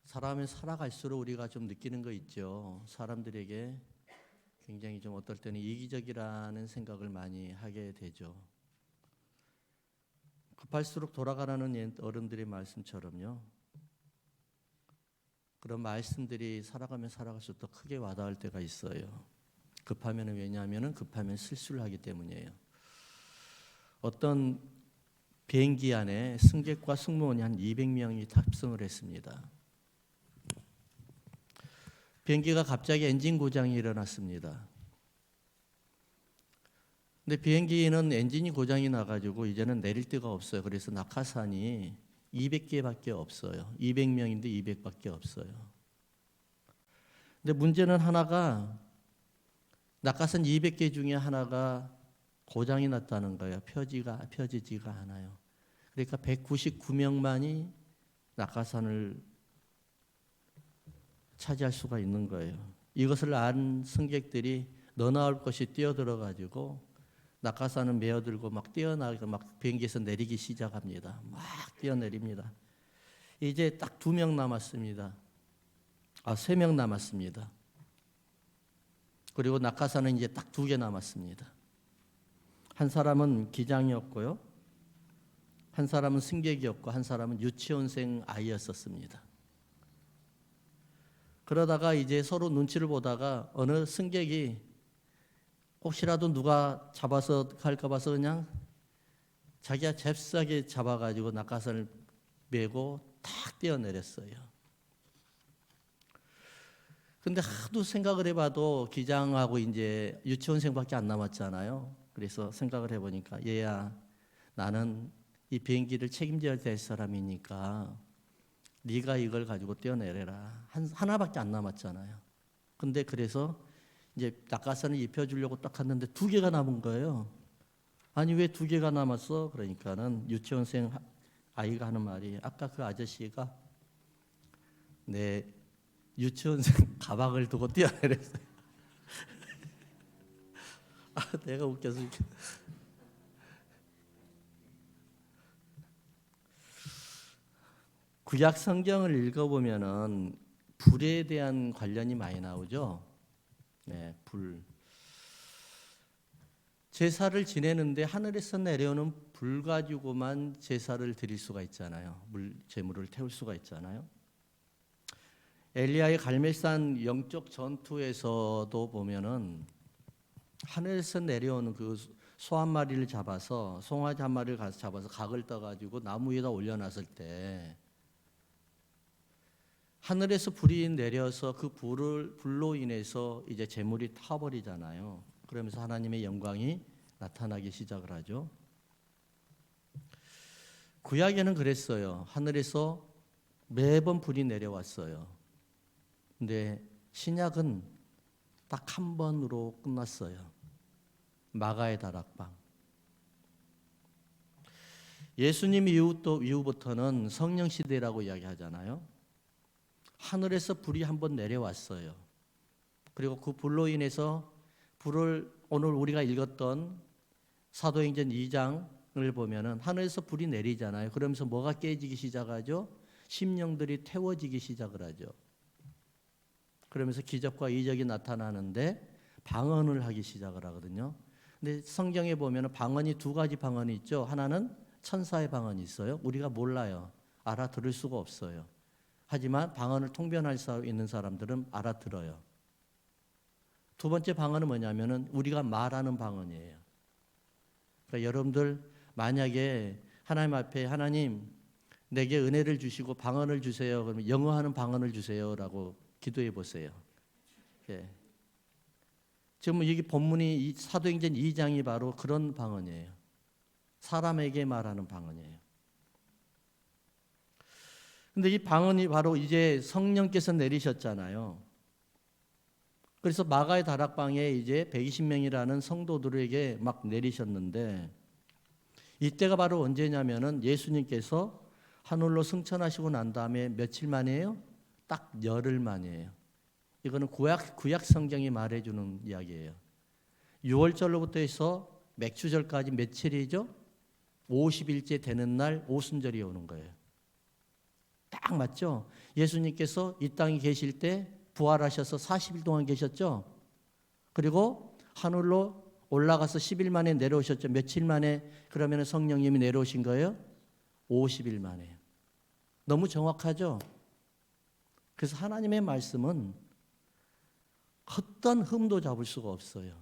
사람이 살아갈수록 우리가 좀 느끼는 거 있죠. 사람들에게 굉장히 좀 어떨 때는 이기적이라는 생각을 많이 하게 되죠. 급할수록 돌아가라는 어른들의 말씀처럼요. 그런 말씀들이 살아가면 살아갈수록 더 크게 와닿을 때가 있어요. 급하면 왜냐하면 급하면 실수를 하기 때문이에요. 어떤 비행기 안에 승객과 승무원이 한 200명이 탑승을 했습니다. 비행기가 갑자기 엔진 고장이 일어났습니다. 근데 비행기는 엔진이 고장이 나가지고 이제는 내릴 데가 없어요. 그래서 낙하산이 200개밖에 없어요. 200명인데 200밖에 없어요. 근데 문제는 하나가 낙하산 200개 중에 하나가 고장이 났다는 거예요. 펴지지가 않아요. 그러니까 199명만이 낙하산을 차지할 수가 있는 거예요. 이것을 안 승객들이 너 나올 것이 뛰어들어가지고 낙하산은 메어들고 막 뛰어나가고 막 비행기에서 내리기 시작합니다. 막 뛰어내립니다. 이제 딱 2명 남았습니다. 3명 남았습니다. 그리고 낙하산은 이제 딱 2개 남았습니다. 한 사람은 기장이었고요. 한 사람은 승객이었고 한 사람은 유치원생 아이였었습니다. 그러다가 이제 서로 눈치를 보다가 어느 승객이 혹시라도 누가 잡아서 갈까 봐서 그냥 자기가 잽싸게 잡아가지고 낙하산을 메고 탁 뛰어내렸어요. 근데 하도 생각을 해봐도 기장하고 이제 유치원생밖에 안 남았잖아요. 그래서 생각을 해보니까 얘야, 나는 이 비행기를 책임져야 될 사람이니까 네가 이걸 가지고 뛰어내려라. 하나밖에 안 남았잖아요. 근데 그래서 이제 낙하산을 입혀주려고 딱 갔는데 2개가 남은 거예요. 아니 왜 2개가 남았어? 그러니까는 유치원생 아이가 하는 말이 아까 그 아저씨가 내 유치원생 가방을 두고 뛰어내렸어요. 내가 웃겨서 구약 성경을 읽어보면은 불에 대한 관련이 많이 나오죠. 네, 불. 제사를 지내는데 하늘에서 내려오는 불 가지고만 제사를 드릴 수가 있잖아요. 제물을 태울 수가 있잖아요. 엘리야의 갈멜산 영적 전투에서도 보면은 하늘에서 내려오는 그 소 한 마리를 잡아서 송아지 한 마리를 잡아서 각을 떠가지고 나무 위에다 올려놨을 때 하늘에서 불이 내려서 그 불로 인해서 이제 제물이 타버리잖아요. 그러면서 하나님의 영광이 나타나기 시작을 하죠. 구약에는 그랬어요. 하늘에서 매번 불이 내려왔어요. 근데 신약은 딱 한 번으로 끝났어요. 마가의 다락방. 예수님 이후부터는 성령 시대라고 이야기하잖아요. 하늘에서 불이 한번 내려왔어요. 그리고 그 불로 인해서 불을 오늘 우리가 읽었던 사도행전 2장을 보면은 하늘에서 불이 내리잖아요. 그러면서 뭐가 깨지기 시작하죠? 심령들이 태워지기 시작을 하죠. 그러면서 기적과 이적이 나타나는데 방언을 하기 시작을 하거든요. 근데 성경에 보면은 방언이 2가지 방언이 있죠. 하나는 천사의 방언이 있어요. 우리가 몰라요. 알아들을 수가 없어요. 하지만 방언을 통변할 수 있는 사람들은 알아들어요. 2번째 방언은 뭐냐면은 우리가 말하는 방언이에요. 그러니까 여러분들 만약에 하나님 앞에 하나님 내게 은혜를 주시고 방언을 주세요. 그러면 영어하는 방언을 주세요라고 기도해 보세요. 예. 지금 여기 본문이 사도행전 2장이 바로 그런 방언이에요. 사람에게 말하는 방언이에요. 근데 이 방언이 바로 이제 성령께서 내리셨잖아요. 그래서 마가의 다락방에 이제 120명이라는 성도들에게 막 내리셨는데 이때가 바로 언제냐면은 예수님께서 하늘로 승천하시고 난 다음에 며칠 만이에요? 딱 열흘 만이에요. 이거는 구약 성경이 말해주는 이야기예요. 6월절로부터 해서 맥추절까지 며칠이죠? 50일째 되는 날 오순절이 오는 거예요. 딱 딱 맞죠? 예수님께서 이 땅에 계실 때 부활하셔서 40일 동안 계셨죠? 그리고 하늘로 올라가서 10일 만에 내려오셨죠? 며칠 만에 그러면 성령님이 내려오신 거예요? 50일 만에. 너무 정확하죠? 그래서 하나님의 말씀은 어떤 흠도 잡을 수가 없어요.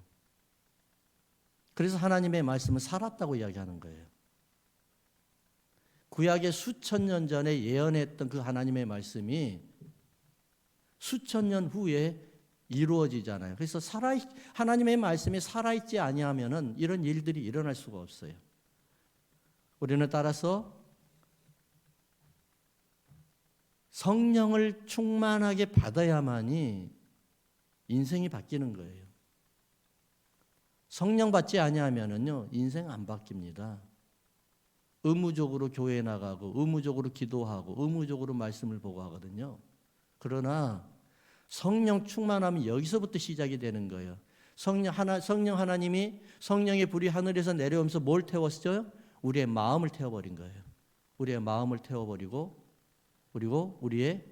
그래서 하나님의 말씀은 살았다고 이야기하는 거예요. 구약의 수천 년 전에 예언했던 그 하나님의 말씀이 수천 년 후에 이루어지잖아요. 그래서 하나님의 말씀이 살아있지 아니하면은 이런 일들이 일어날 수가 없어요. 우리는 따라서 성령을 충만하게 받아야만이 인생이 바뀌는 거예요. 성령 받지 아니하면은요 인생 안 바뀝니다. 의무적으로 교회에 나가고 의무적으로 기도하고 의무적으로 말씀을 보고 하거든요. 그러나 성령 충만하면 여기서부터 시작이 되는 거예요. 성령 하나님이 성령의 불이 하늘에서 내려오면서 뭘 태웠어요? 우리의 마음을 태워버린 거예요. 우리의 마음을 태워버리고 그리고 우리의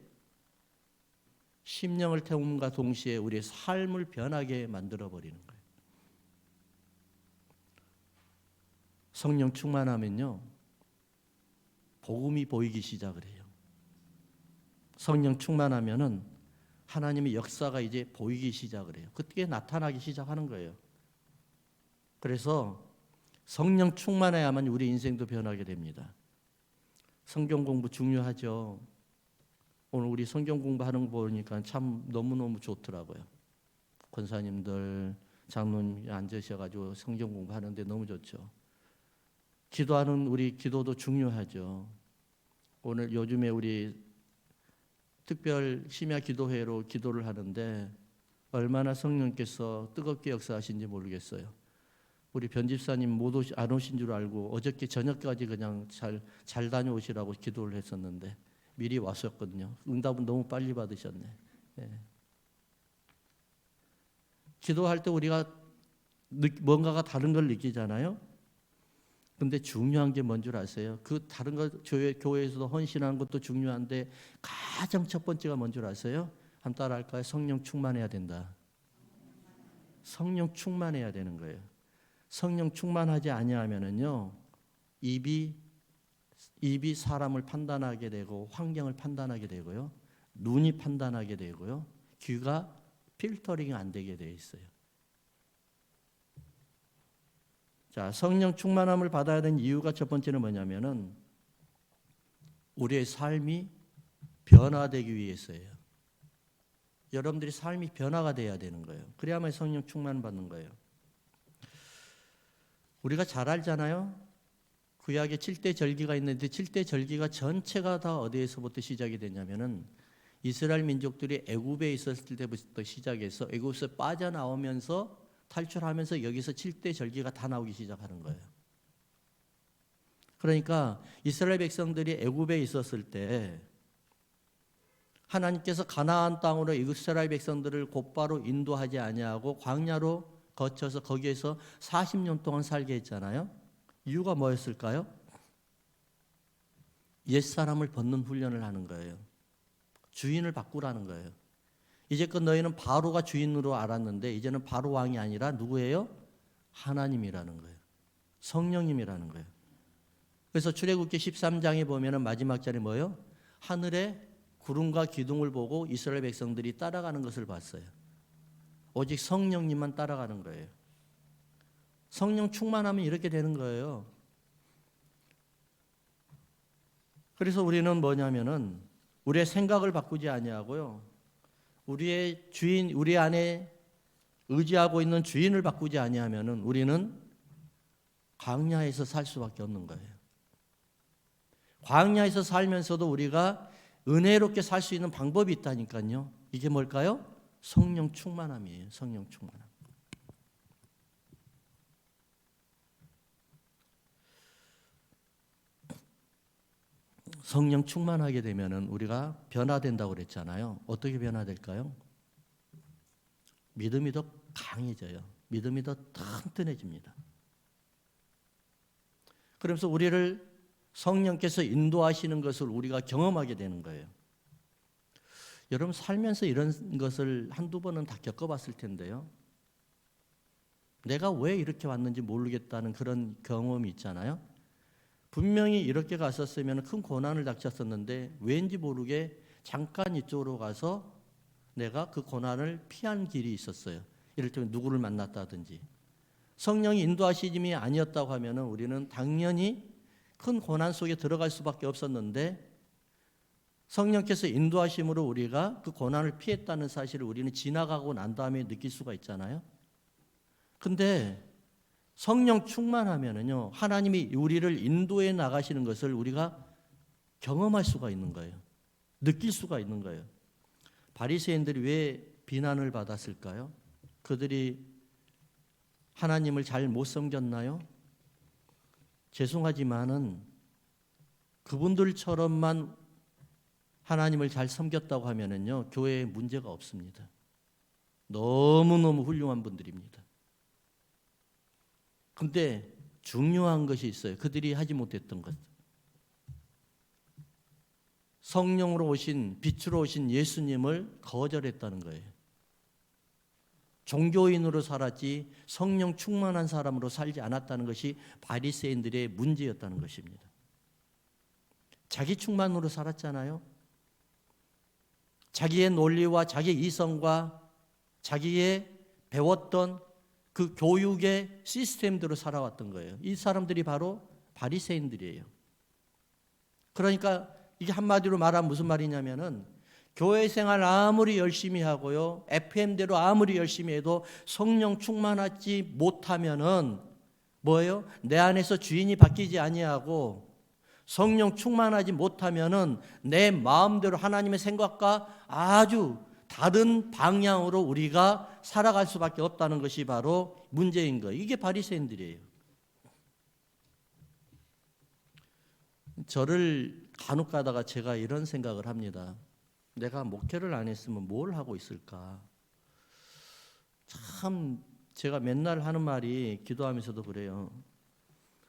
심령을 태움과 동시에 우리의 삶을 변하게 만들어버리는 거예요. 성령 충만하면요 복음이 보이기 시작을 해요. 성령 충만하면은 하나님의 역사가 이제 보이기 시작을 해요. 그때 나타나기 시작하는 거예요. 그래서 성령 충만해야만 우리 인생도 변하게 됩니다. 성경 공부 중요하죠. 오늘 우리 성경 공부하는 거 보니까 참 너무너무 좋더라고요. 권사님들, 장로님이 앉으셔가지고 성경 공부하는데 너무 좋죠. 기도하는 우리 기도도 중요하죠. 오늘 요즘에 우리 특별 심야 기도회로 기도를 하는데 얼마나 성령께서 뜨겁게 역사하신지 모르겠어요. 우리 변집사님 못 안 오신 줄 알고 어저께 저녁까지 그냥 잘 다녀오시라고 기도를 했었는데 미리 왔었거든요. 응답은 너무 빨리 받으셨네. 네. 기도할 때 우리가 뭔가가 다른 걸 느끼잖아요. 근데 중요한 게 뭔 줄 아세요? 그 다른 거 교회에서도 헌신하는 것도 중요한데 가장 첫 번째가 뭔 줄 아세요? 한번 따라할까요? 성령 충만해야 된다. 성령 충만해야 되는 거예요. 성령 충만하지 아니하면은요 입이 사람을 판단하게 되고 환경을 판단하게 되고요 눈이 판단하게 되고요 귀가 필터링이 안 되게 돼 있어요. 자, 성령 충만함을 받아야 되는 이유가 첫 번째는 뭐냐면은 우리의 삶이 변화되기 위해서예요. 여러분들이 삶이 변화가 돼야 되는 거예요. 그래야만 성령 충만 받는 거예요. 우리가 잘 알잖아요. 구약에 7대 절기가 있는데 7대 절기가 전체가 다 어디에서부터 시작이 되냐면은 이스라엘 민족들이 애굽에 있었을 때부터 시작해서 애굽에서 빠져나오면서 탈출하면서 여기서 7대 절기가 다 나오기 시작하는 거예요. 그러니까 이스라엘 백성들이 애굽에 있었을 때 하나님께서 가나안 땅으로 이스라엘 백성들을 곧바로 인도하지 아니하고 광야로 거쳐서 거기에서 40년 동안 살게 했잖아요. 이유가 뭐였을까요? 옛사람을 벗는 훈련을 하는 거예요. 주인을 바꾸라는 거예요. 이제껏 너희는 바로가 주인으로 알았는데 이제는 바로 왕이 아니라 누구예요? 하나님이라는 거예요. 성령님이라는 거예요. 그래서 출애굽기 13장에 보면은 마지막 절에 뭐예요? 하늘에 구름과 기둥을 보고 이스라엘 백성들이 따라가는 것을 봤어요. 오직 성령님만 따라가는 거예요. 성령 충만하면 이렇게 되는 거예요. 그래서 우리는 뭐냐면은 우리의 생각을 바꾸지 아니하고요. 우리의 주인, 우리 안에 의지하고 있는 주인을 바꾸지 아니하면은 우리는 광야에서 살 수밖에 없는 거예요. 광야에서 살면서도 우리가 은혜롭게 살 수 있는 방법이 있다니까요. 이게 뭘까요? 성령 충만함이에요. 성령 충만함. 성령 충만하게 되면은 우리가 변화된다고 그랬잖아요. 어떻게 변화될까요? 믿음이 더 강해져요. 믿음이 더 튼튼해집니다. 그러면서 우리를 성령께서 인도하시는 것을 우리가 경험하게 되는 거예요. 여러분 살면서 이런 것을 한두 번은 다 겪어봤을 텐데요. 내가 왜 이렇게 왔는지 모르겠다는 그런 경험이 있잖아요. 분명히 이렇게 갔었으면 큰 고난을 닥쳤었는데 왠지 모르게 잠깐 이쪽으로 가서 내가 그 고난을 피한 길이 있었어요. 이를테면 누구를 만났다든지. 성령이 인도하심이 아니었다고 하면 우리는 당연히 큰 고난 속에 들어갈 수밖에 없었는데 성령께서 인도하심으로 우리가 그 고난을 피했다는 사실을 우리는 지나가고 난 다음에 느낄 수가 있잖아요. 근데 성령 충만하면은요, 하나님이 우리를 인도해 나가시는 것을 우리가 경험할 수가 있는 거예요. 느낄 수가 있는 거예요. 바리새인들이 왜 비난을 받았을까요? 그들이 하나님을 잘 못 섬겼나요? 죄송하지만은 그분들처럼만 하나님을 잘 섬겼다고 하면은요, 교회에 문제가 없습니다. 너무너무 훌륭한 분들입니다. 근데 중요한 것이 있어요. 그들이 하지 못했던 것. 성령으로 오신, 빛으로 오신 예수님을 거절했다는 거예요. 종교인으로 살았지 성령 충만한 사람으로 살지 않았다는 것이 바리새인들의 문제였다는 것입니다. 자기 충만으로 살았잖아요. 자기의 논리와 자기의 이성과 자기의 배웠던 그 교육의 시스템대로 살아왔던 거예요. 이 사람들이 바로 바리새인들이에요. 그러니까 이게 한마디로 말하면 무슨 말이냐면은 교회 생활 아무리 열심히 하고요, FM대로 아무리 열심히 해도 성령 충만하지 못하면은 뭐예요? 내 안에서 주인이 바뀌지 아니하고 성령 충만하지 못하면은 내 마음대로 하나님의 생각과 아주 다른 방향으로 우리가 살아갈 수밖에 없다는 것이 바로 문제인 거예요. 이게 바리새인들이에요. 저를 간혹 가다가 제가 이런 생각을 합니다. 내가 목회를 안 했으면 뭘 하고 있을까? 참 제가 맨날 하는 말이 기도하면서도 그래요.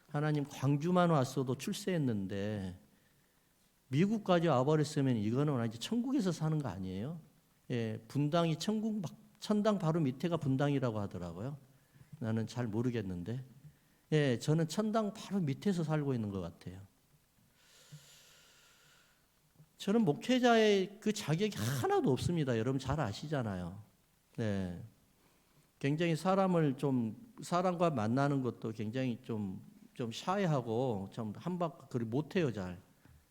하나님, 광주만 왔어도 출세했는데 미국까지 와버렸으면 이거는 완전 천국에서 사는 거 아니에요? 예, 분당이 천당 바로 밑에가 분당이라고 하더라고요. 나는 잘 모르겠는데, 예, 저는 천당 바로 밑에서 살고 있는 것 같아요. 저는 목회자의 그 자격이 하나도 없습니다. 여러분 잘 아시잖아요. 네, 굉장히 사람과 만나는 것도 굉장히 좀 샤이하고 좀 한박 그리 못해요 잘.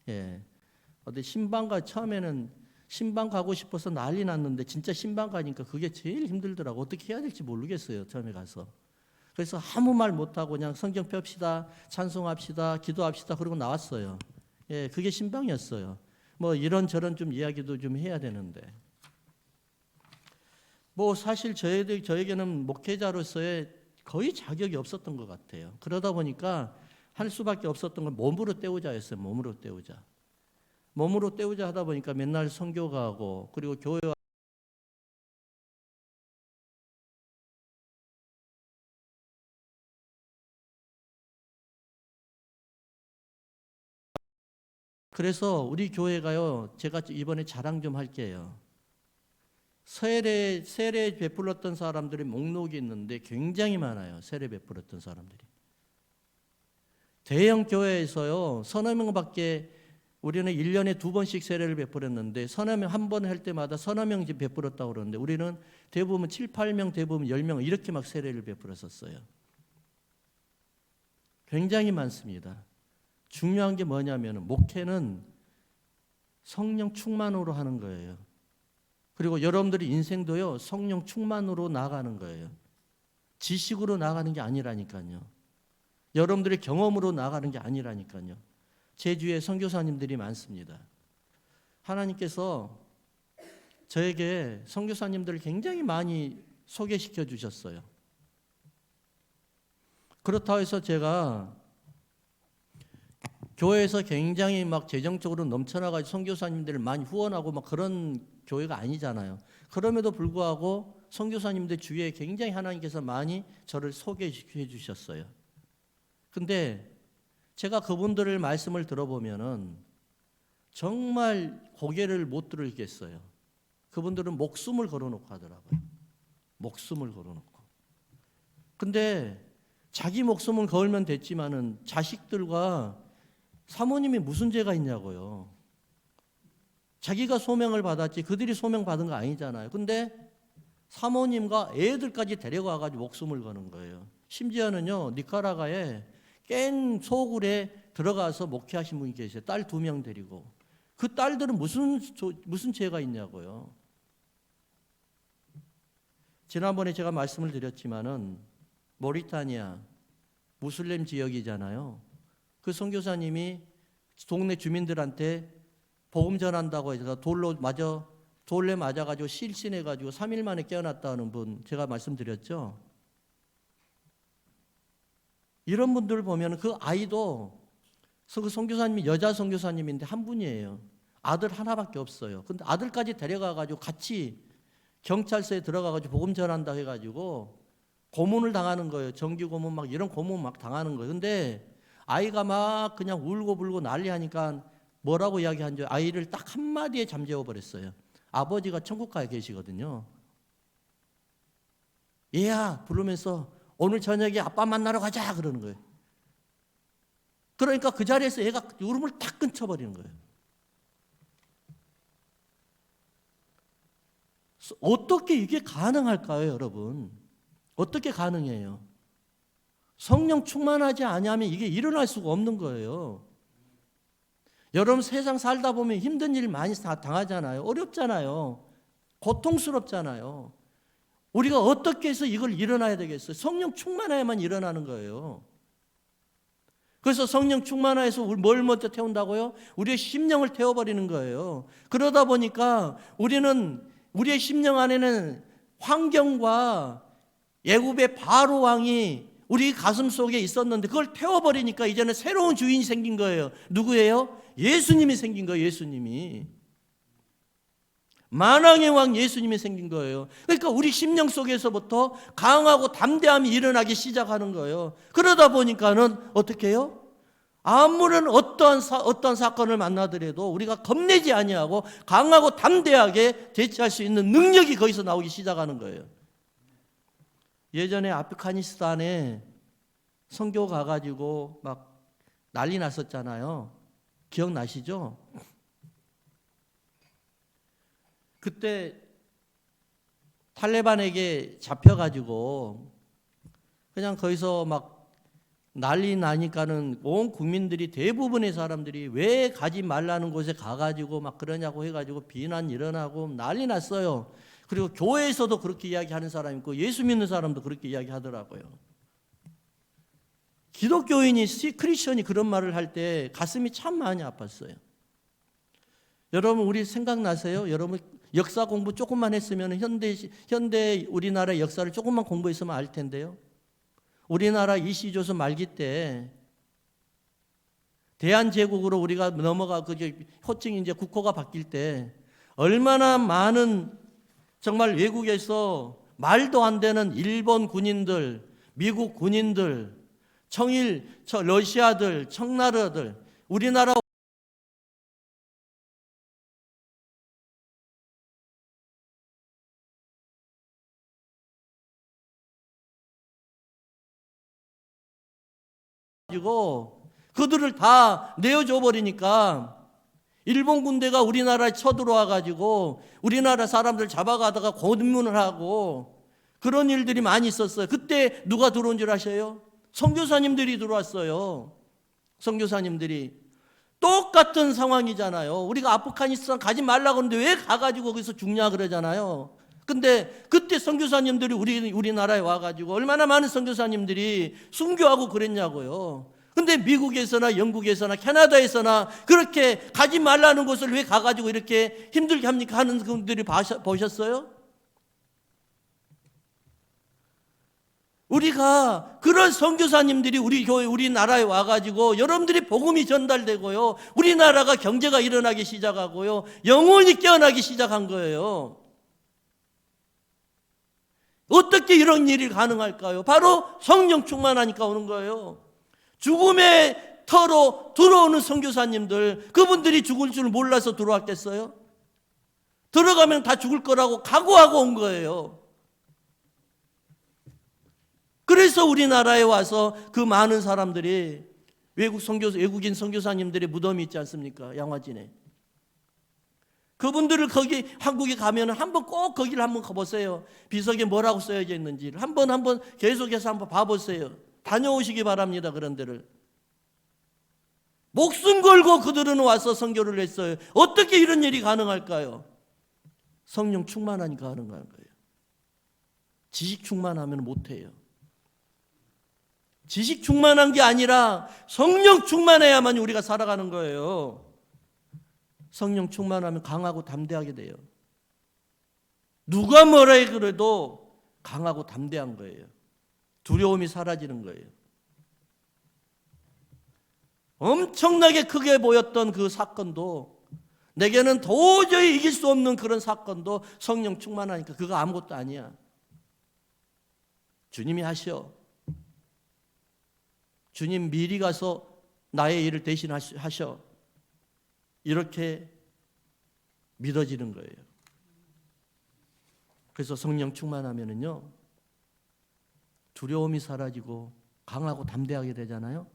예, 어디 처음에는 신방 가고 싶어서 난리 났는데 진짜 신방 가니까 그게 제일 힘들더라고. 어떻게 해야 될지 모르겠어요 처음에 가서. 그래서 아무 말 못하고 그냥 성경 펴읍시다, 찬송합시다, 기도합시다 그러고 나왔어요. 예, 그게 신방이었어요. 뭐 이런저런 좀 이야기도 좀 해야 되는데 뭐 사실 저에게는 목회자로서의 거의 자격이 없었던 것 같아요. 그러다 보니까 할 수밖에 없었던 건 몸으로 때우자였어요. 몸으로 때우자. 몸으로 때우자 하다 보니까 맨날 선교 가고 그리고 교회 그래서 우리 교회가요. 제가 이번에 자랑 좀 할게요. 세례 베풀었던 사람들이 목록이 있는데 굉장히 많아요. 세례 베풀었던 사람들이. 대형 교회에서요. 서너 명밖에 우리는 1년에 2번씩 세례를 베풀었는데 서너 명 한 번 할 때마다 서너 명 베풀었다고 그러는데 우리는 대부분 7, 8명, 대부분 10명 이렇게 막 세례를 베풀었었어요. 굉장히 많습니다. 중요한 게 뭐냐면 목회는 성령 충만으로 하는 거예요. 그리고 여러분들의 인생도요. 성령 충만으로 나가는 거예요. 지식으로 나가는 게 아니라니까요. 여러분들의 경험으로 나가는 게 아니라니까요. 제 주위에 선교사님들이 많습니다. 하나님께서 저에게 선교사님들을 굉장히 많이 소개시켜 주셨어요. 그렇다고 해서 제가 교회에서 굉장히 막 재정적으로 넘쳐나가지고 선교사님들을 많이 후원하고 막 그런 교회가 아니잖아요. 그럼에도 불구하고 선교사님들 주위에 굉장히 하나님께서 많이 저를 소개해 주셨어요. 근데 제가 그분들의 말씀을 들어보면은 정말 고개를 못 들겠어요. 그분들은 목숨을 걸어놓고 하더라고요. 목숨을 걸어놓고. 근데 자기 목숨을 걸면 됐지만은 자식들과 사모님이 무슨 죄가 있냐고요. 자기가 소명을 받았지 그들이 소명 받은 거 아니잖아요. 근데 사모님과 애들까지 데려가가지고 목숨을 거는 거예요. 심지어는요, 니카라과에 깬 소굴에 들어가서 목회하신 분이 계세요. 딸 2명 데리고. 그 딸들은 무슨 죄가 있냐고요. 지난번에 제가 말씀을 드렸지만은 모리타니아 무슬림 지역이잖아요. 그 선교사님이 동네 주민들한테 복음 전한다고 해서 돌에 맞아가지고 실신해가지고 3일 만에 깨어났다는 분 제가 말씀드렸죠. 이런 분들 보면 그 아이도 그 선교사님이 여자 선교사님인데 한 분이에요. 아들 하나밖에 없어요. 근데 아들까지 데려가가지고 같이 경찰서에 들어가가지고 복음 전한다 해가지고 고문을 당하는 거예요. 정규 고문 막 이런 고문 막 당하는 거예요. 근데 아이가 막 그냥 울고 불고 난리하니까 뭐라고 이야기한 줄 아이를 딱 한마디에 잠재워 버렸어요. 아버지가 천국가에 계시거든요. 얘야 부르면서 오늘 저녁에 아빠 만나러 가자 그러는 거예요. 그러니까 그 자리에서 얘가 울음을 딱 끊쳐버리는 거예요. 어떻게 이게 가능할까요, 여러분? 어떻게 가능해요? 성령 충만하지 않으면 이게 일어날 수가 없는 거예요. 여러분 세상 살다 보면 힘든 일 많이 당하잖아요. 어렵잖아요. 고통스럽잖아요. 우리가 어떻게 해서 이걸 일어나야 되겠어요? 성령 충만해야만 일어나는 거예요. 그래서 성령 충만해서 뭘 먼저 태운다고요? 우리의 심령을 태워버리는 거예요. 그러다 보니까 우리의 심령 안에는 환경과 애굽의 바로 왕이 우리 가슴 속에 있었는데 그걸 태워버리니까 이제는 새로운 주인이 생긴 거예요. 누구예요? 예수님이 생긴 거예요. 예수님이. 만왕의 왕 예수님이 생긴 거예요. 그러니까 우리 심령 속에서부터 강하고 담대함이 일어나기 시작하는 거예요. 그러다 보니까는 어떻게 해요? 아무런 어떠한 사건을 만나더라도 우리가 겁내지 아니하고 강하고 담대하게 대처할 수 있는 능력이 거기서 나오기 시작하는 거예요. 예전에 아프가니스탄에 선교 가가지고 막 난리 났었잖아요. 기억나시죠? 그때 탈레반에게 잡혀가지고 그냥 거기서 막 난리 나니까는 온 국민들이 대부분의 사람들이 왜 가지 말라는 곳에 가가지고 막 그러냐고 해가지고 비난 일어나고 난리 났어요. 그리고 교회에서도 그렇게 이야기하는 사람이 있고 예수 믿는 사람도 그렇게 이야기하더라고요. 기독교인이 크리스천이 그런 말을 할 때 가슴이 참 많이 아팠어요. 여러분 우리 생각나세요? 여러분 역사 공부 조금만 했으면 현대 우리나라 역사를 조금만 공부했으면 알 텐데요. 우리나라 이시조선 말기 때 대한제국으로 우리가 넘어가 호칭이 이제 국호가 바뀔 때 얼마나 많은 정말 외국에서 말도 안 되는 일본 군인들, 미국 군인들, 러시아들, 청나라들, 우리나라 가지고 그들을 다 내어줘 버리니까 일본 군대가 우리나라에 쳐들어와 가지고 우리나라 사람들 잡아가다가 고문을 하고 그런 일들이 많이 있었어요. 그때 누가 들어온 줄 아셔요? 선교사님들이 들어왔어요. 선교사님들이. 똑같은 상황이잖아요. 우리가 아프가니스탄 가지 말라고 하는데 왜 가가지고 거기서 죽냐 그러잖아요. 근데 그때 선교사님들이 우리나라에 와가지고 얼마나 많은 선교사님들이 순교하고 그랬냐고요. 근데 미국에서나 영국에서나 캐나다에서나 그렇게 가지 말라는 곳을 왜 가가지고 이렇게 힘들게 합니까? 하는 분들이 보셨어요? 우리가 그런 선교사님들이 우리 교회, 우리나라에 와가지고 여러분들이 복음이 전달되고요. 우리나라가 경제가 일어나기 시작하고요. 영혼이 깨어나기 시작한 거예요. 어떻게 이런 일이 가능할까요? 바로 성령 충만하니까 오는 거예요. 죽음의 터로 들어오는 선교사님들, 그분들이 죽을 줄 몰라서 들어왔겠어요? 들어가면 다 죽을 거라고 각오하고 온 거예요. 그래서 우리나라에 와서 그 많은 사람들이 외국인 선교사님들의 무덤이 있지 않습니까? 양화진에. 그분들을 거기 한국에 가면 한번 꼭 거기를 한번 가보세요. 비석에 뭐라고 써져 있는지를 한번 계속해서 한번 봐보세요. 다녀오시기 바랍니다. 그런 데를. 목숨 걸고 그들은 와서 선교를 했어요. 어떻게 이런 일이 가능할까요? 성령 충만하니까 가능한 거예요. 지식 충만하면 못해요. 지식 충만한 게 아니라 성령 충만해야만 우리가 살아가는 거예요. 성령 충만하면 강하고 담대하게 돼요. 누가 뭐라 그래도 강하고 담대한 거예요. 두려움이 사라지는 거예요. 엄청나게 크게 보였던 그 사건도, 내게는 도저히 이길 수 없는 그런 사건도 성령 충만하니까 그거 아무것도 아니야. 주님이 하셔. 주님 미리 가서 나의 일을 대신하셔. 이렇게 믿어지는 거예요. 그래서 성령 충만하면은요, 두려움이 사라지고 강하고 담대하게 되잖아요.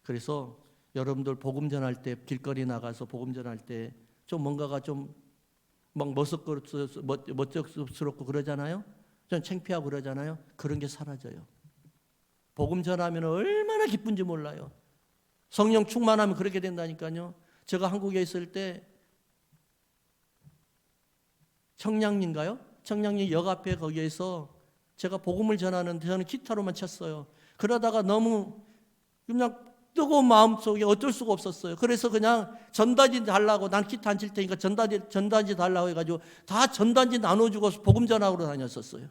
그래서 여러분들 복음 전할 때, 길거리 나가서 복음 전할 때 좀 뭔가가 좀 막 멋쩍스럽고 그러잖아요. 좀 창피하고 그러잖아요. 그런 게 사라져요. 복음 전하면 얼마나 기쁜지 몰라요. 성령 충만하면 그렇게 된다니까요. 제가 한국에 있을 때 청량리인가요? 청량리 역 앞에 거기에서 제가 복음을 전하는데 저는 기타로만 쳤어요. 그러다가 너무 그냥 뜨거운 마음속에 어쩔 수가 없었어요. 그래서 그냥 전단지 달라고, 난 기타 안 칠 테니까 전단지 달라고 해가지고 다 전단지 나눠주고 복음 전하러 다녔었어요.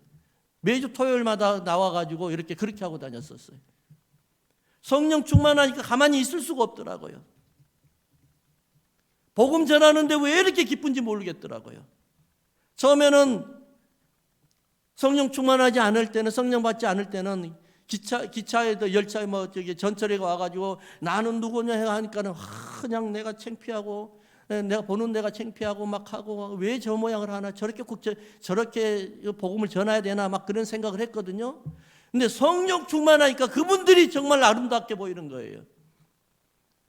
매주 토요일마다 나와가지고 이렇게 그렇게 하고 다녔었어요. 성령 충만하니까 가만히 있을 수가 없더라고요. 복음 전하는데 왜 이렇게 기쁜지 모르겠더라고요. 처음에는 성령 충만하지 않을 때는, 성령 받지 않을 때는 기차에도 열차에 전철에 와가지고 나는 누구냐 하니까는 그냥 내가 창피하고, 내가 보는 데가 창피하고 막 하고, 왜 저 모양을 하나, 저렇게 복음을 전해야 되나 막 그런 생각을 했거든요. 근데 성령 충만하니까 그분들이 정말 아름답게 보이는 거예요.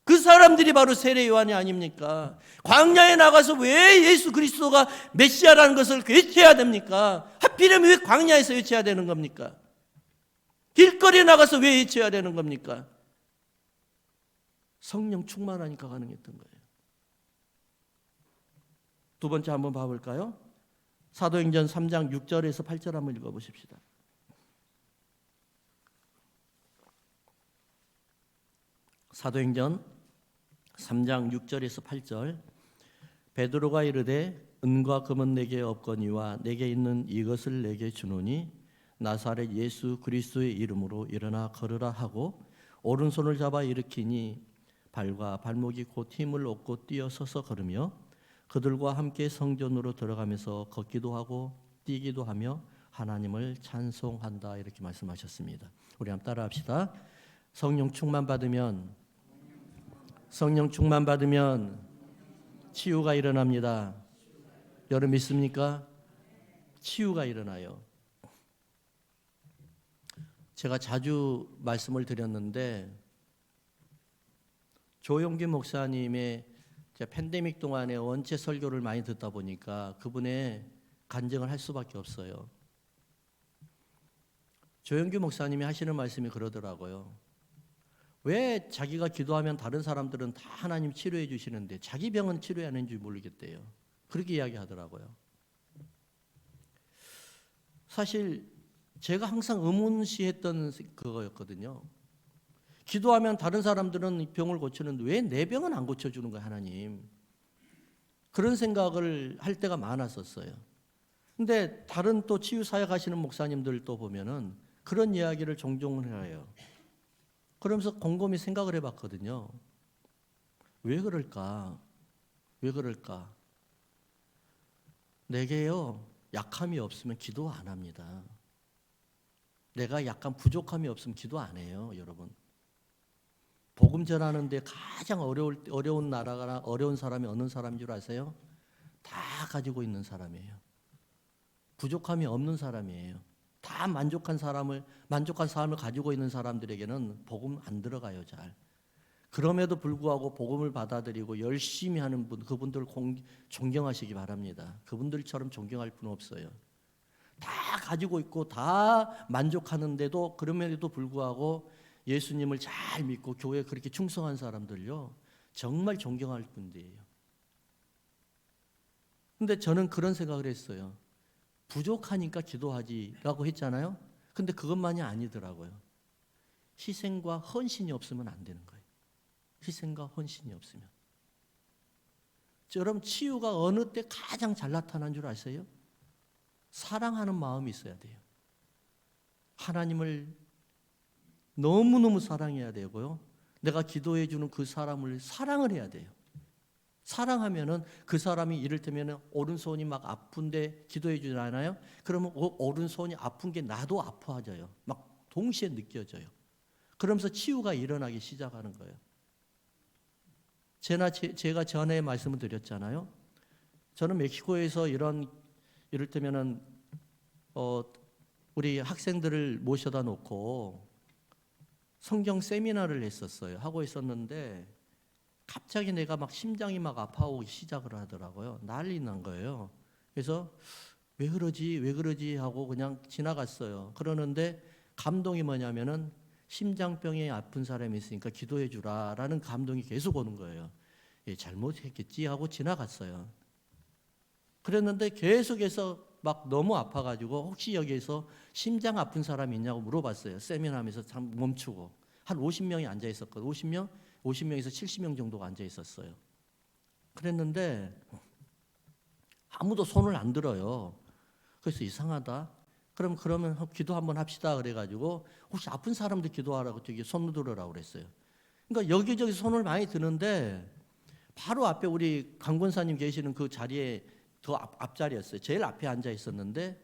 그 사람들이 바로 세례 요한이 아닙니까? 광야에 나가서 왜 예수 그리스도가 메시아라는 것을 외쳐야 됩니까? 하필이면 왜 광야에서 외쳐야 되는 겁니까? 길거리에 나가서 왜 외쳐야 되는 겁니까? 성령 충만하니까 가능했던 거예요. 두 번째 한번 봐볼까요? 사도행전 3장 6절에서 8절 한번 읽어보십시다. 사도행전 3장 6절에서 8절. 베드로가 이르되 은과 금은 내게 없거니와 내게 있는 이것을 내게 주노니 나사렛 예수 그리스도의 이름으로 일어나 걸으라 하고 오른손을 잡아 일으키니 발과 발목이 곧 힘을 얻고 뛰어서서 걸으며 그들과 함께 성전으로 들어가면서 걷기도 하고 뛰기도 하며 하나님을 찬송한다. 이렇게 말씀하셨습니다. 우리 한번 따라합시다. 성령 충만 받으면 치유가 일어납니다. 여러분 믿습니까? 치유가 일어나요. 제가 자주 말씀을 드렸는데 조용기 목사님의 팬데믹 동안에 원체 설교를 많이 듣다 보니까 그분의 간증을 할 수밖에 없어요. 조용기 목사님이 하시는 말씀이 그러더라고요. 왜 자기가 기도하면 다른 사람들은 다 하나님 치료해 주시는데 자기 병은 치료해 안 하는지 모르겠대요. 그렇게 이야기하더라고요. 사실 제가 항상 의문시했던 그거였거든요. 기도하면 다른 사람들은 병을 고치는데 왜 내 병은 안 고쳐주는 거야 하나님. 그런 생각을 할 때가 많았었어요. 근데 다른 또 치유사역 하시는 목사님들 또 보면은 그런 이야기를 종종 해요. 그러면서 곰곰이 생각을 해봤거든요. 왜 그럴까? 내게요 약함이 없으면 기도 안 합니다. 내가 약간 부족함이 없으면 기도 안 해요, 여러분. 복음 전하는데 가장 어려운 나라가 어려운 사람이 어느 사람인 줄 아세요? 다 가지고 있는 사람이에요. 부족함이 없는 사람이에요. 다 만족한 삶을 가지고 있는 사람들에게는 복음 안 들어가요, 잘. 그럼에도 불구하고 복음을 받아들이고 열심히 하는 분, 그분들 존경하시기 바랍니다. 그분들처럼 존경할 분 없어요. 다 가지고 있고 다 만족하는데도 그럼에도 불구하고 예수님을 잘 믿고 교회에 그렇게 충성한 사람들요, 정말 존경할 분들이에요. 근데 저는 그런 생각을 했어요. 부족하니까 기도하지라고 했잖아요. 근데 그것만이 아니더라고요. 희생과 헌신이 없으면 안 되는 거예요. 희생과 헌신이 없으면. 여러분, 치유가 어느 때 가장 잘 나타난 줄 아세요? 사랑하는 마음이 있어야 돼요. 하나님을 너무너무 사랑해야 되고요. 내가 기도해 주는 그 사람을 사랑을 해야 돼요. 사랑하면은 그 사람이 이를테면 오른손이 막 아픈데 기도해 주지 않아요? 그러면 오른손이 아픈 게 나도 아파져요. 막 동시에 느껴져요. 그러면서 치유가 일어나기 시작하는 거예요. 제가 전에 말씀을 드렸잖아요. 저는 멕시코에서 이를테면은 우리 학생들을 모셔다 놓고 성경 세미나를 하고 있었는데 갑자기 내가 막 심장이 막 아파오기 시작을 하더라고요. 난리 난 거예요. 그래서 왜 그러지 하고 그냥 지나갔어요. 그러는데 감동이 뭐냐면은 심장병에 아픈 사람이 있으니까 기도해 주라라는 감동이 계속 오는 거예요. 잘못했겠지 하고 지나갔어요. 그랬는데 계속해서 막 너무 아파가지고 혹시 여기에서 심장 아픈 사람이 있냐고 물어봤어요. 세미나하면서 참 멈추고 한 50명이 앉아 있었거든요. 50명에서 70명 정도가 앉아 있었어요. 그랬는데 아무도 손을 안 들어요. 그래서 이상하다. 그러면 기도 한번 합시다. 그래가지고 혹시 아픈 사람들 기도하라고 저기 손 들으라고 그랬어요. 그러니까 여기저기 손을 많이 드는데 바로 앞에 우리 강 권사님 계시는 그 자리에 더 앞자리였어요. 제일 앞에 앉아 있었는데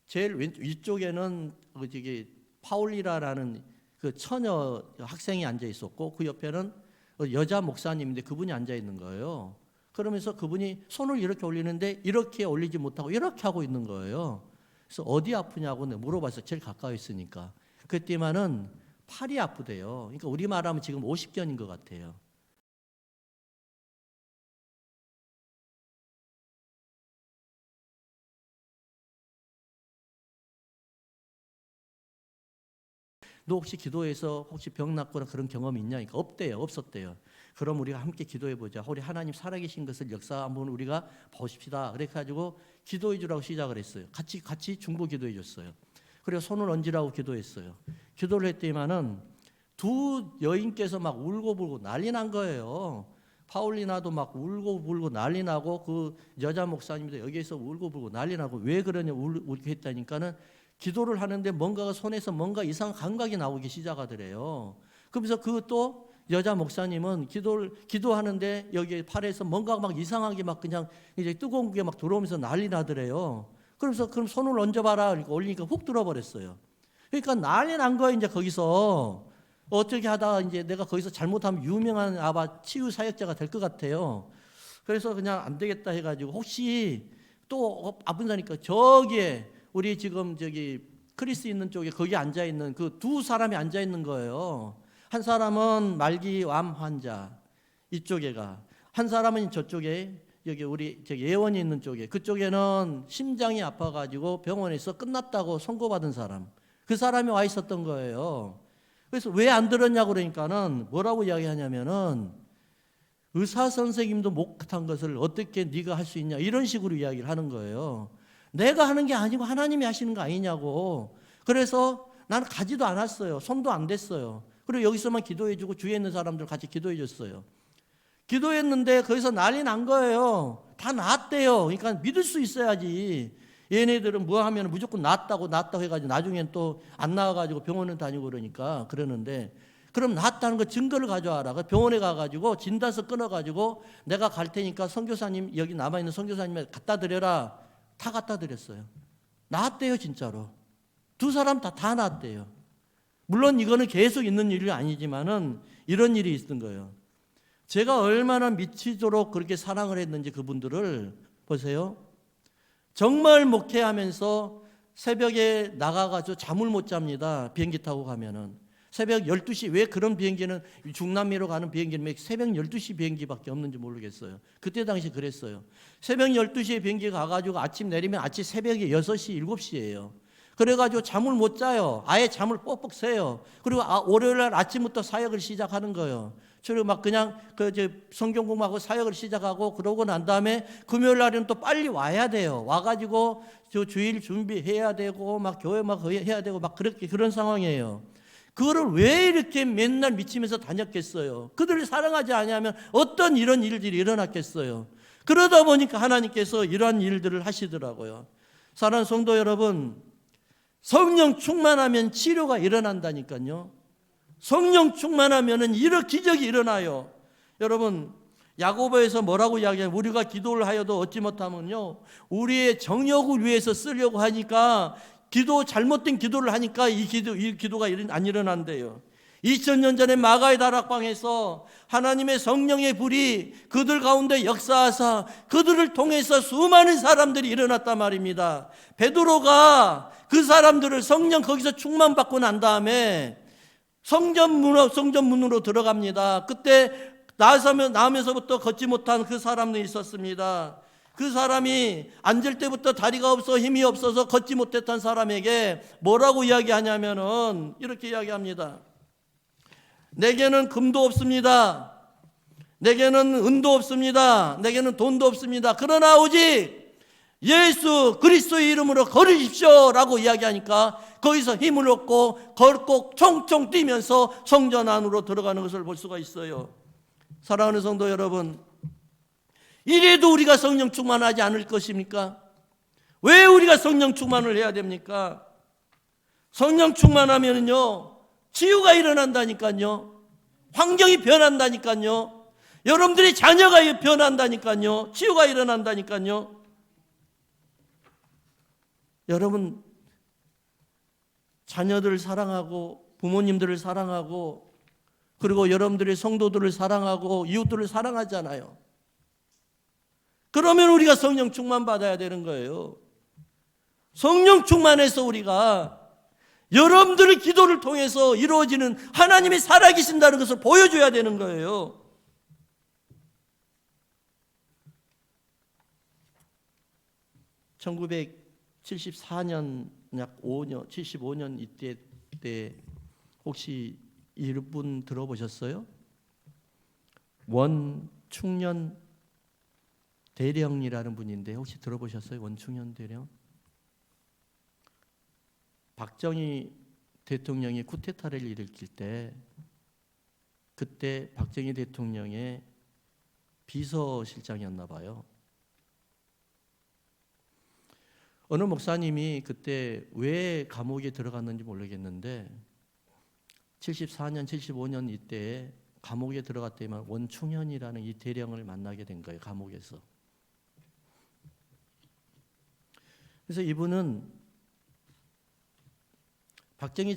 제일 위쪽에는 저기 파울리라라는 그 처녀 학생이 앉아 있었고 그 옆에는 여자 목사님인데 그분이 앉아 있는 거예요. 그러면서 그분이 손을 이렇게 올리는데 이렇게 올리지 못하고 이렇게 하고 있는 거예요. 그래서 어디 아프냐고 물어봤어요. 제일 가까이 있으니까. 그때만은 팔이 아프대요. 그러니까 우리 말하면 지금 50견인 것 같아요. 너 혹시 기도해서 혹시 병 낫거나 그런 경험이 있냐니까 없대요. 없었대요. 그럼 우리가 함께 기도해 보자. 우리 하나님 살아계신 것을 역사 한번 우리가 보십시다. 그래 가지고 기도해 주라고 시작을 했어요. 같이 중보 기도해 줬어요. 그리고 손을 얹으라고 기도했어요. 기도를 했더니만은 두 여인께서 막 울고 불고 난리 난 거예요. 파울리나도 막 울고 불고 난리 나고 그 여자 목사님도 여기에서 울고 불고 난리 나고 왜 그러냐 울게 했다니까는 기도를 하는데 뭔가가 손에서 뭔가 이상한 감각이 나오기 시작하더래요. 그러면서 그 또 여자 목사님은 기도하는데 여기 팔에서 뭔가 막 이상하게 막 그냥 이제 뜨거운 게 막 들어오면서 난리 나더래요. 그러면서 그럼 손을 얹어봐라. 그러니까 올리니까 훅 들어버렸어요. 그러니까 난리 난 거예요. 이제 거기서 어떻게 하다가 이제 내가 거기서 잘못하면 유명한 치유 사역자가 될 것 같아요. 그래서 그냥 안 되겠다 해가지고 혹시 또 아픈 사니까 저기에 우리 지금 저기 크리스 있는 쪽에 거기 앉아 있는 그 두 사람이 앉아 있는 거예요. 한 사람은 말기암 환자 이쪽에가, 한 사람은 저쪽에 여기 우리 저기 예원이 있는 쪽에, 그쪽에는 심장이 아파가지고 병원에서 끝났다고 선고받은 사람, 그 사람이 와 있었던 거예요. 그래서 왜 안 들었냐고 그러니까는 뭐라고 이야기하냐면은 의사 선생님도 못한 것을 어떻게 네가 할 수 있냐 이런 식으로 이야기를 하는 거예요. 내가 하는 게 아니고 하나님이 하시는 거 아니냐고. 그래서 나는 가지도 않았어요. 손도 안 댔어요. 그리고 여기서만 기도해주고 주위에 있는 사람들 같이 기도해줬어요. 기도했는데 거기서 난리 난 거예요. 다 낫대요. 그러니까 믿을 수 있어야지. 얘네들은 뭐 하면 무조건 낫다고 해가지고 나중엔 또 안 나와가지고 병원에 다니고 그러니까 그러는데, 그럼 낫다는 거 증거를 가져와라. 병원에 가가지고 진단서 끊어가지고 내가 갈 테니까 선교사님 여기 남아있는 선교사님에 갖다 드려라. 다 갖다 드렸어요. 낫대요 진짜로. 두 사람 다 낫대요. 물론 이거는 계속 있는 일이 아니지만은 이런 일이 있던 거예요. 제가 얼마나 미치도록 그렇게 사랑을 했는지 그분들을 보세요. 정말 목회하면서 새벽에 나가가지고 잠을 못 잡니다. 비행기 타고 가면은. 새벽 12시, 왜 그런 비행기는, 중남미로 가는 비행기는 왜 새벽 12시 비행기밖에 없는지 모르겠어요. 그때 당시 그랬어요. 새벽 12시에 비행기 가가지고 아침 내리면 아침 새벽에 6시, 7시예요. 그래가지고 잠을 못 자요. 아예 잠을 뻑뻑 새요. 그리고 월요일날 아침부터 사역을 시작하는 거예요. 그리고 막 그냥 성경 공부하고 사역을 시작하고 그러고 난 다음에 금요일 날은 또 빨리 와야 돼요. 와가지고 저 주일 준비해야 되고 막 교회 막 해야 되고 막 그렇게 그런 상황이에요. 그거를 왜 이렇게 맨날 미치면서 다녔겠어요? 그들을 사랑하지 않으면 어떤 이런 일들이 일어났겠어요? 그러다 보니까 하나님께서 이러한 일들을 하시더라고요. 사랑하는 성도 여러분, 성령 충만하면 치료가 일어난다니까요. 성령 충만하면 이런 기적이 일어나요. 여러분, 야고보에서 뭐라고 이야기하냐면 우리가 기도를 하여도 얻지 못하면요, 우리의 정욕을 위해서 쓰려고 하니까 잘못된 기도를 하니까 이 기도가 안 일어난대요. 2000년 전에 마가의 다락방에서 하나님의 성령의 불이 그들 가운데 역사하사 그들을 통해서 수많은 사람들이 일어났단 말입니다. 베드로가 그 사람들을 성령 거기서 충만받고 난 다음에 성전문으로 들어갑니다. 그때 나오면서부터 걷지 못한 그 사람도 있었습니다. 그 사람이 앉을 때부터 다리가 없어 힘이 없어서 걷지 못했던 사람에게 뭐라고 이야기하냐면은 이렇게 이야기합니다. 내게는 금도 없습니다. 내게는 은도 없습니다. 내게는 돈도 없습니다. 그러나 오직 예수 그리스도의 이름으로 걸으십시오 라고 이야기하니까 거기서 힘을 얻고 걷고 총총 뛰면서 성전 안으로 들어가는 것을 볼 수가 있어요. 사랑하는 성도 여러분, 이래도 우리가 성령 충만하지 않을 것입니까? 왜 우리가 성령 충만을 해야 됩니까? 성령 충만하면요 치유가 일어난다니까요. 환경이 변한다니까요. 여러분들의 자녀가 변한다니까요. 치유가 일어난다니까요. 여러분, 자녀들을 사랑하고 부모님들을 사랑하고 그리고 여러분들의 성도들을 사랑하고 이웃들을 사랑하잖아요. 그러면 우리가 성령 충만 받아야 되는 거예요. 성령 충만해서 우리가 여러분들의 기도를 통해서 이루어지는 하나님이 살아계신다는 것을 보여줘야 되는 거예요. (1974년) 약 5년, 75년 이때 혹시 이분 들어보셨어요? 원충년 대령이라는 분인데 혹시 들어보셨어요? 원충년 대령? 박정희 대통령이 쿠데타를 일으킬 때 그때 박정희 대통령의 비서실장이었나 봐요. 어느 목사님이 그때 왜 감옥에 들어갔는지 모르겠는데 74년, 75년 이때에 감옥에 들어갔더니만 원충현이라는 이 대령을 만나게 된 거예요. 감옥에서. 그래서 이분은 박정희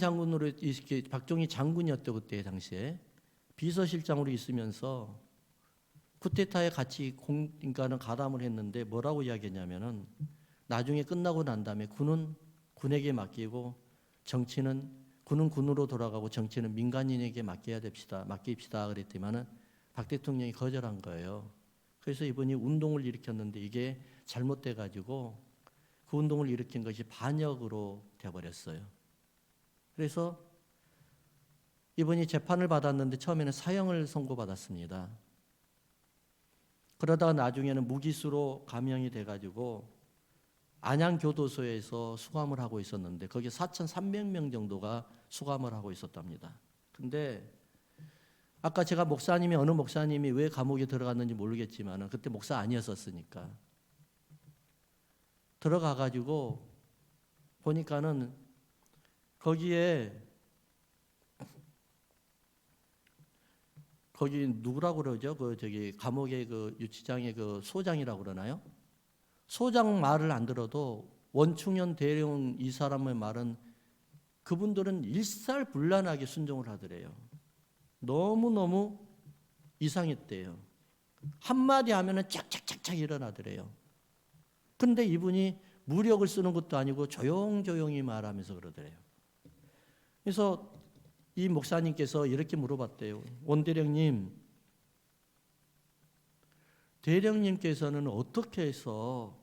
장군이었죠. 그때 당시에 비서실장으로 있으면서 쿠데타에 같이 그러니까는 가담을 했는데 뭐라고 이야기했냐면은 나중에 끝나고 난 다음에 군은 군에게 맡기고 정치는 군은 군으로 돌아가고 정치는 민간인에게 맡깁시다 그랬더니만은 박 대통령이 거절한 거예요. 그래서 이분이 운동을 일으켰는데 이게 잘못돼 가지고 그 운동을 일으킨 것이 반역으로 되어버렸어요. 그래서 이분이 재판을 받았는데 처음에는 사형을 선고받았습니다. 그러다가 나중에는 무기수로 감형이 돼가지고 안양교도소에서 수감을 하고 있었는데 거기에 4,300명 정도가 수감을 하고 있었답니다. 근데 아까 제가 어느 목사님이 왜 감옥에 들어갔는지 모르겠지만 그때 목사 아니었었으니까 들어가가지고 보니까는 거기 누구라고 그러죠? 감옥의 유치장의 소장이라고 그러나요? 소장 말을 안 들어도 원충현 대령 이 사람의 말은 그분들은 일살불란하게 순종을 하더래요. 너무너무 이상했대요. 한마디 하면은 착착착착 일어나더래요. 근데 이분이 무력을 쓰는 것도 아니고 조용조용히 말하면서 그러더래요. 그래서 이 목사님께서 이렇게 물어봤대요. 원대령님, 대령님께서는 어떻게 해서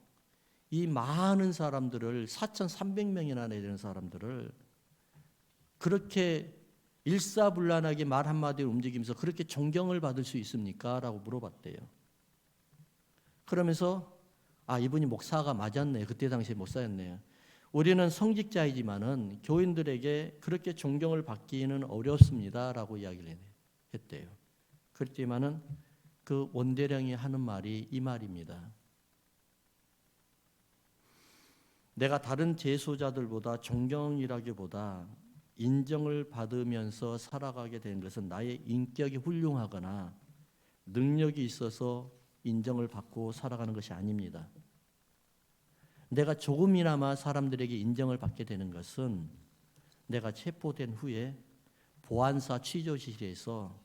이 많은 사람들을 4,300명이나 되는 사람들을 그렇게 일사불란하게 말 한마디로 움직이면서 그렇게 존경을 받을 수 있습니까? 라고 물어봤대요. 그러면서 이분이 목사가 맞았네요. 그때 당시에 목사였네요. 우리는 성직자이지만은 교인들에게 그렇게 존경을 받기는 어렵습니다. 라고 이야기를 했대요. 그렇지만은 그 원대령이 하는 말이 이 말입니다. 내가 다른 제소자들보다 존경이라기보다 인정을 받으면서 살아가게 된 것은 나의 인격이 훌륭하거나 능력이 있어서 인정을 받고 살아가는 것이 아닙니다. 내가 조금이나마 사람들에게 인정을 받게 되는 것은 내가 체포된 후에 보안사 취조실에서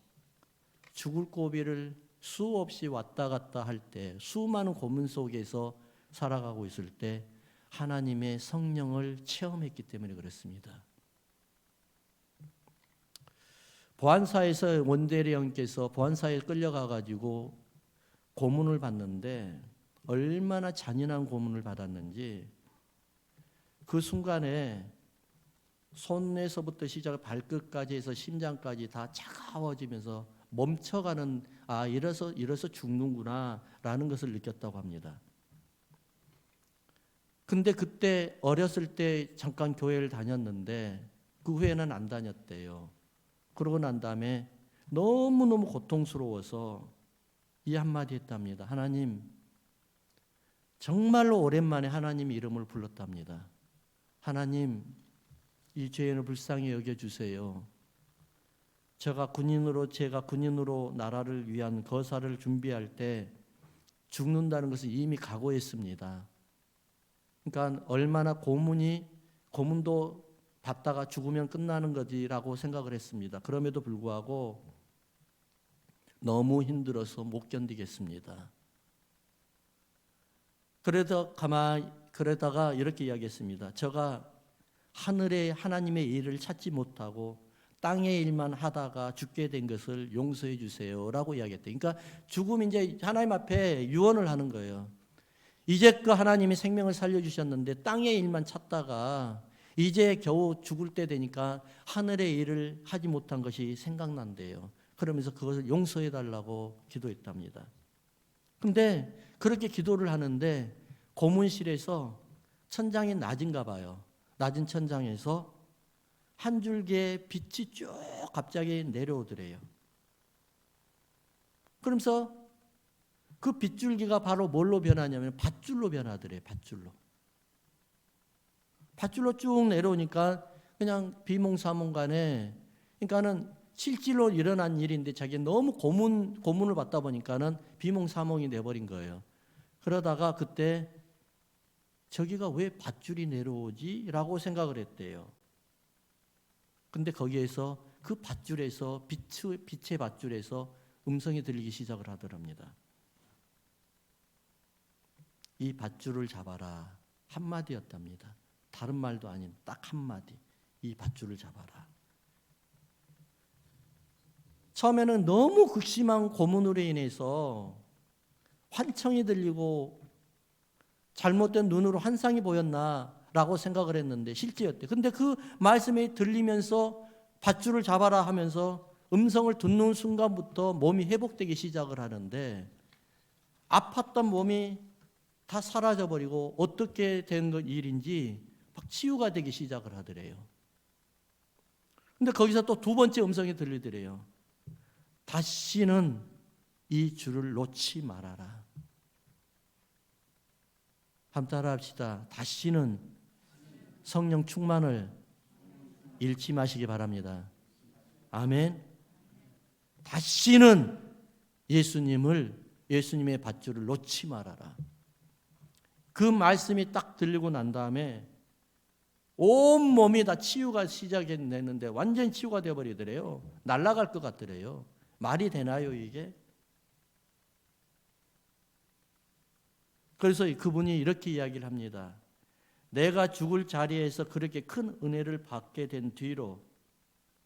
죽을 고비를 수없이 왔다 갔다 할 때, 수많은 고문 속에서 살아가고 있을 때 하나님의 성령을 체험했기 때문에 그렇습니다. 보안사에서 원대령께서 보안사에 끌려가 가지고 고문을 받는데 얼마나 잔인한 고문을 받았는지 그 순간에 손에서부터 시작해 발끝까지 해서 심장까지 다 차가워지면서 멈춰가는 이래서 죽는구나라는 것을 느꼈다고 합니다. 근데 그때 어렸을 때 잠깐 교회를 다녔는데 그 후에는 안 다녔대요. 그러고 난 다음에 너무너무 고통스러워서 이 한마디 했답니다. 하나님, 정말로 오랜만에 하나님 이름을 불렀답니다. 하나님, 이 죄인을 불쌍히 여겨주세요. 제가 군인으로 나라를 위한 거사를 준비할 때 죽는다는 것을 이미 각오했습니다. 그러니까 얼마나 고문도 받다가 죽으면 끝나는 거지라고 생각을 했습니다. 그럼에도 불구하고 너무 힘들어서 못 견디겠습니다. 그러다가 이렇게 이야기했습니다. 제가 하늘에 하나님의 일을 찾지 못하고 땅의 일만 하다가 죽게 된 것을 용서해 주세요라고 이야기했대요. 그러니까 죽음이 이제 하나님 앞에 유언을 하는 거예요. 이제껏 하나님이 생명을 살려주셨는데 땅의 일만 찾다가 이제 겨우 죽을 때 되니까 하늘의 일을 하지 못한 것이 생각난대요. 그러면서 그것을 용서해 달라고 기도했답니다. 근데 그렇게 기도를 하는데 고문실에서 천장이 낮은가 봐요. 낮은 천장에서 한 줄기의 빛이 쭉 갑자기 내려오더래요. 그러면서 그 빗줄기가 바로 뭘로 변하냐면 밧줄로 변하더래요. 밧줄로 쭉 내려오니까 그냥 비몽사몽간에, 그러니까는 실질로 일어난 일인데 자기가 너무 고문을 받다 보니까는 비몽사몽이 돼버린 거예요. 그러다가 그때 저기가 왜 밧줄이 내려오지? 라고 생각을 했대요. 근데 거기에서 그 밧줄에서 빛의 밧줄에서 음성이 들리기 시작을 하더랍니다. 이 밧줄을 잡아라. 한마디였답니다. 다른 말도 아닌 딱 한마디. 이 밧줄을 잡아라. 처음에는 너무 극심한 고문으로 인해서 환청이 들리고 잘못된 눈으로 환상이 보였나라고 생각을 했는데 실제였대. 근데 그 말씀이 들리면서 밧줄을 잡아라 하면서 음성을 듣는 순간부터 몸이 회복되기 시작을 하는데 아팠던 몸이 다 사라져버리고 어떻게 된 일인지 막 치유가 되기 시작을 하더래요. 근데 거기서 또 두 번째 음성이 들리더래요. 다시는 이 줄을 놓지 말아라. 한번 따라 합시다. 다시는 성령 충만을 잃지 마시기 바랍니다. 아멘. 다시는 예수님의 밧줄을 놓지 말아라. 그 말씀이 딱 들리고 난 다음에 온 몸이 다 치유가 시작됐는데 완전히 치유가 되어버리더래요. 날아갈 것 같더래요. 말이 되나요 이게? 그래서 그분이 이렇게 이야기를 합니다. 내가 죽을 자리에서 그렇게 큰 은혜를 받게 된 뒤로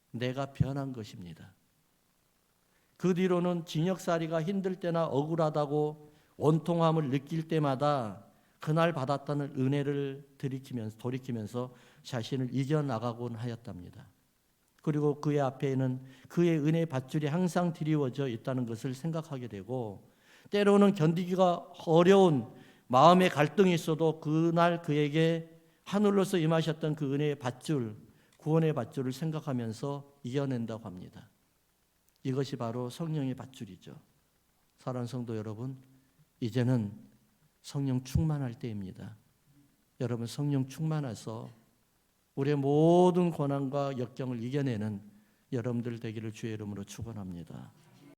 내가 변한 것입니다. 그 뒤로는 징역살이가 힘들 때나 억울하다고 원통함을 느낄 때마다 그날 받았다는 은혜를 돌이키면서 자신을 이겨나가곤 하였답니다. 그리고 그의 앞에는 그의 은혜 밧줄이 항상 드리워져 있다는 것을 생각하게 되고, 때로는 견디기가 어려운 마음의 갈등이 있어도 그날 그에게 하늘로서 임하셨던 그 은혜의 밧줄, 구원의 밧줄을 생각하면서 이겨낸다고 합니다. 이것이 바로 성령의 밧줄이죠. 사랑하는 성도 여러분, 이제는 성령 충만할 때입니다. 여러분 성령 충만해서 우리의 모든 고난과 역경을 이겨내는 여러분들 되기를 주의 이름으로 축원합니다.